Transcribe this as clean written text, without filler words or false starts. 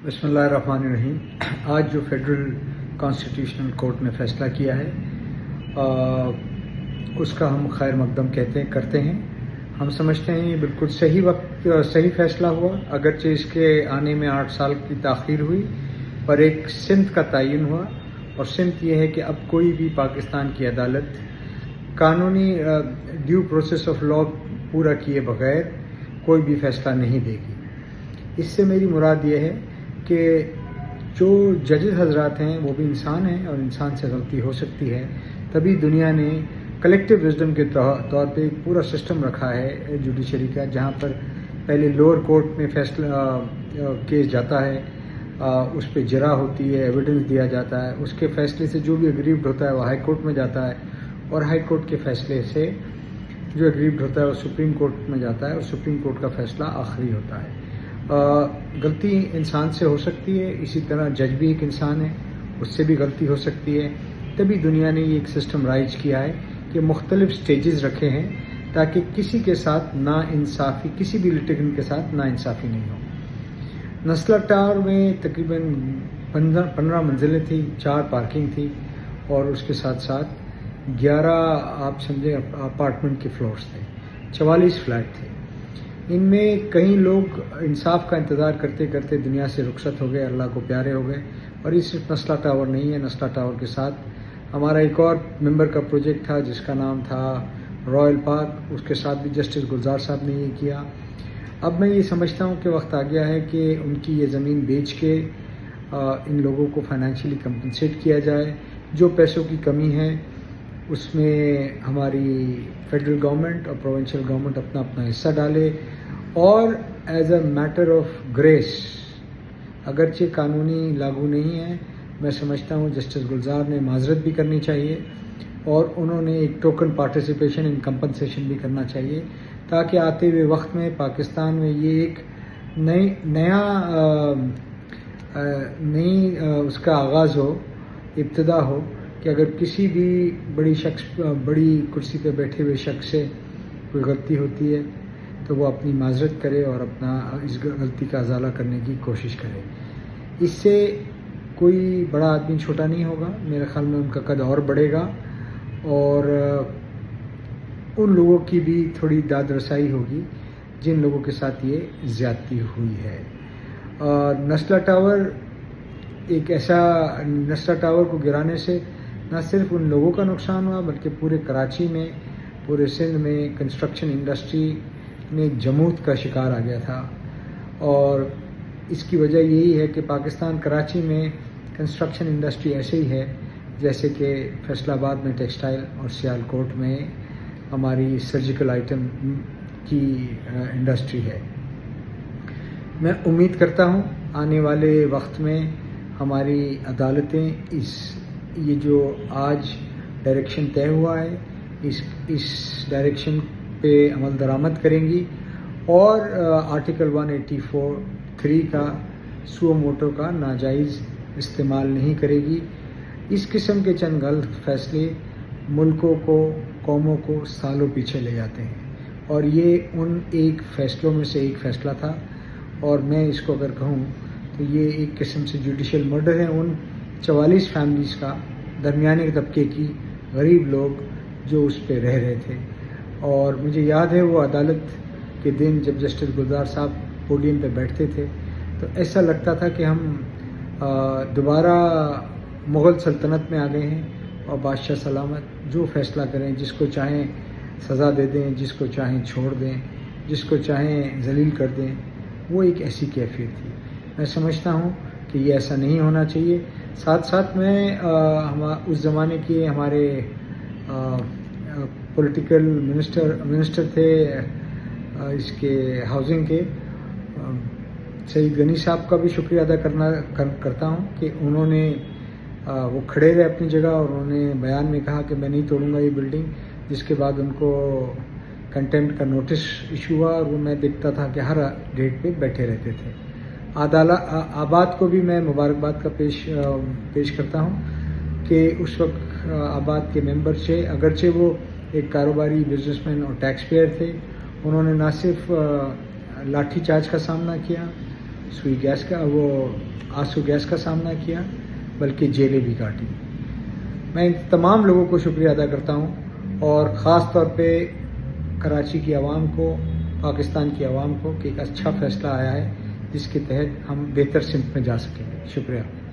بسم اللہ الرحمن الرحیم۔ آج جو فیڈرل کانسٹیٹیوشنل کورٹ نے فیصلہ کیا ہے اس کا ہم خیر مقدم کرتے ہیں۔ ہم سمجھتے ہیں یہ بالکل صحیح فیصلہ ہوا، اگرچہ اس کے آنے میں 8 سال کی تاخیر ہوئی، پر ایک سمت کا تعین ہوا، اور سمت یہ ہے کہ اب کوئی بھی پاکستان کی عدالت قانونی ڈیو پروسیس آف لا پورا کیے بغیر کوئی بھی فیصلہ نہیں دے گی۔ اس سے میری مراد یہ ہے کہ جو ججز حضرات ہیں وہ بھی انسان ہیں اور انسان سے غلطی ہو سکتی ہے، تبھی دنیا نے کلیکٹیو وزڈم کے طور پہ ایک پورا سسٹم رکھا ہے جوڈیشری کا، جہاں پر پہلے لوور کورٹ میں کیس جاتا ہے، اس پہ جرا ہوتی ہے، ایویڈنس دیا جاتا ہے، اس کے فیصلے سے جو بھی اگریوڈ ہوتا ہے وہ ہائی کورٹ میں جاتا ہے، اور ہائی کورٹ کے فیصلے سے جو اگریوڈ ہوتا ہے وہ سپریم کورٹ میں جاتا ہے، اور سپریم کورٹ کا فیصلہ آخری ہوتا ہے۔ غلطی انسان سے ہو سکتی ہے، اسی طرح جج بھی ایک انسان ہے، اس سے بھی غلطی ہو سکتی ہے، تبھی دنیا نے یہ ایک سسٹم رائج کیا ہے کہ مختلف سٹیجز رکھے ہیں تاکہ کسی کے ساتھ نا انصافی، کسی بھی لٹیگنٹ کے ساتھ نا انصافی نہیں ہو۔ نسلا ٹاور میں تقریباً 15 منزلیں تھیں، 4 پارکنگ تھی، اور اس کے ساتھ ساتھ 11 آپ سمجھیں اپارٹمنٹ کے فلورس تھے، 44 فلیٹ تھے۔ ان میں کئی لوگ انصاف کا انتظار کرتے کرتے دنیا سے رخصت ہو گئے، اللہ کو پیارے ہو گئے، اور یہ صرف نسلا ٹاور نہیں ہے۔ نسلا ٹاور کے ساتھ ہمارا ایک اور ممبر کا پروجیکٹ تھا جس کا نام تھا رائل پارک، اس کے ساتھ بھی جسٹس گلزار صاحب نے یہ کیا۔ اب میں یہ سمجھتا ہوں کہ وقت آ گیا ہے کہ ان کی یہ زمین بیچ کے ان لوگوں کو فائنینشلی کمپنسیٹ کیا جائے۔ جو پیسوں کی کمی ہے اس میں ہماری فیڈرل گورنمنٹ اور پروونشل گورنمنٹ اپنا حصہ ڈالے، اور as a matter of grace, اگرچہ قانونی لاگو نہیں ہے، میں سمجھتا ہوں جسٹس گلزار نے معذرت بھی کرنی چاہیے، اور انہوں نے ایک ٹوکن پارٹیسپیشن ان کمپنسیشن بھی کرنا چاہیے، تاکہ آتے ہوئے وقت میں پاکستان میں یہ ایک نئی اس کا آغاز ہو، ابتدا ہو، کہ اگر کسی بھی بڑی کرسی پہ بیٹھے ہوئے شخص سے کوئی غلطی ہوتی ہے تو وہ اپنی معذرت کرے اور اپنا اس غلطی کا ازالہ کرنے کی کوشش کرے۔ اس سے کوئی بڑا آدمی چھوٹا نہیں ہوگا، میرے خیال میں ان کا قد اور بڑھے گا، اور ان لوگوں کی بھی تھوڑی داد رسائی ہوگی جن لوگوں کے ساتھ یہ زیادتی ہوئی ہے۔ نسلا ٹاور کو گرانے سے نہ صرف ان لوگوں کا نقصان ہوا، بلکہ پورے کراچی میں، پورے سندھ میں کنسٹرکشن انڈسٹری میں ایک جمود کا شکار آ گیا تھا، اور اس کی وجہ یہی ہے کہ پاکستان کراچی میں کنسٹرکشن انڈسٹری ایسے ہی ہے جیسے کہ فیصل آباد میں ٹیکسٹائل اور سیال کوٹ میں ہماری سرجیکل آئٹم کی انڈسٹری ہے۔ میں امید کرتا ہوں آنے والے وقت میں ہماری عدالتیں یہ جو آج ڈائریکشن طے ہوا ہے اس ڈائریکشن پہ عمل درآمد کریں گی، اور آرٹیکل 184(3) کا سو موٹو کا ناجائز استعمال نہیں کرے گی۔ اس قسم کے چند غلط فیصلے ملکوں کو، قوموں کو سالوں پیچھے لے جاتے ہیں، اور یہ ان ایک فیصلوں میں سے ایک فیصلہ تھا، اور میں اس کو اگر کہوں تو یہ ایک قسم سے جوڈیشل مرڈر ہے ان 44 فیملیز کا، درمیانے طبقے کی غریب لوگ جو اس پہ رہ رہے تھے۔ اور مجھے یاد ہے وہ عدالت کے دن جب جسٹس گلزار صاحب پوڈیم پہ بیٹھتے تھے تو ایسا لگتا تھا کہ ہم دوبارہ مغل سلطنت میں آ گئے ہیں، اور بادشاہ سلامت جو فیصلہ کریں، جس کو چاہیں سزا دے دیں، جس کو چاہیں چھوڑ دیں، جس کو چاہیں ذلیل کر دیں، وہ ایک ایسی کیفیت تھی۔ میں سمجھتا ہوں کہ یہ ایسا نہیں ہونا چاہیے۔ ساتھ ساتھ میں اس زمانے کے ہمارے پولیٹیکل منسٹر تھے اس کے ہاؤسنگ کے، سعید غنی صاحب کا بھی شکریہ ادا کرتا ہوں کہ انہوں نے وہ کھڑے رہے اپنی جگہ، اور انہوں نے بیان میں کہا کہ میں نہیں توڑوں گا یہ بلڈنگ، جس کے بعد ان کو کنٹمپٹ کا نوٹس ایشو ہوا، اور وہ میں دیکھتا تھا کہ ہر ڈیٹ پہ بیٹھے رہتے تھے۔ آباد کو بھی میں مبارکباد کا پیش کرتا ہوں کہ اس وقت آباد کے ممبر سے، اگرچہ وہ ایک کاروباری بزنس مین اور ٹیکس پیئر تھے، انہوں نے نہ صرف لاٹھی چارج کا سامنا کیا، سوئی گیس کا آنسو گیس کا سامنا کیا، بلکہ جیلیں بھی کاٹی۔ میں ان تمام لوگوں کو شکریہ ادا کرتا ہوں، اور خاص طور پہ کراچی کی عوام کو، پاکستان کی عوام کو، کہ ایک اچھا فیصلہ آیا ہے جس کے تحت ہم بہتر سمت میں جا سکیں گے۔ شکریہ۔